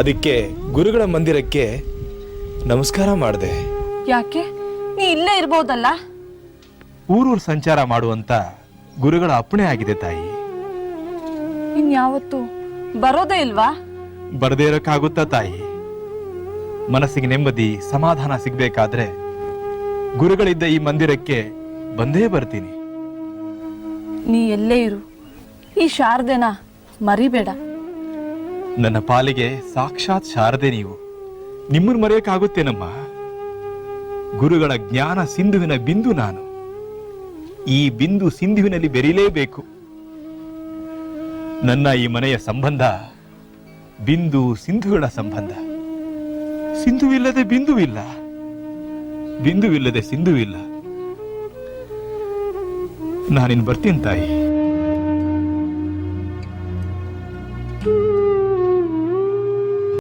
ಅದಕ್ಕೆ ಗುರುಗಳ ಮಂದಿರಕ್ಕೆ ನಮಸ್ಕಾರ ಮಾಡಿದೆ. ಯಾಕೆ? ನೀ ಇಲ್ಲೇ ಇರ್ಬೋದಲ್ಲ. ಊರೂರು ಸಂಚಾರ ಮಾಡುವಂತ ಗುರುಗಳ ಅಪ್ಪಣೆ ಆಗಿದೆ ತಾಯಿ. ಇನ್ಯಾವತ್ತು ಬರೋದೇ ಇಲ್ವಾ? ಬರದೇ ಇರೋಕ್ಕಾಗುತ್ತಾ ತಾಯಿ? ಮನಸ್ಸಿಗೆ ನೆಮ್ಮದಿ ಸಮಾಧಾನ ಸಿಗ್ಬೇಕಾದ್ರೆ ಗುರುಗಳಿದ್ದ ಈ ಮಂದಿರಕ್ಕೆ ಬಂದೇ ಬರ್ತೀನಿ. ನೀ ಎಲ್ಲೇ ಇರು, ಈ ಶಾರದೆನ ಮರಿಬೇಡ. ನನ್ನ ಪಾಲಿಗೆ ಸಾಕ್ಷಾತ್ ಶಾರದೆ ನೀವು. ನಿಮ್ಮನ್ನು ಮರೆಯಕ್ಕಾಗುತ್ತೇನಮ್ಮ? ಗುರುಗಳ ಜ್ಞಾನ ಸಿಂಧುವಿನ ಬಿಂದು ನಾನು. ಈ ಬಿಂದು ಸಿಂಧುವಿನಲ್ಲಿ ಬೆರೀಲೇಬೇಕು. ನನ್ನ ಈ ಮನೆಯ ಸಂಬಂಧ ಬಿಂದು ಸಿಂಧುಗಳ ಸಂಬಂಧ. ಸಿಂಧುವಿಲ್ಲದೆ ಬಿಂದುವಿಲ್ಲ, ಬಿಂದುವಿಲ್ಲದೆ ಸಿಂಧುವಿಲ್ಲ. ನಾನಿನ್ ಬರ್ತೀನಿ ತಾಯಿ.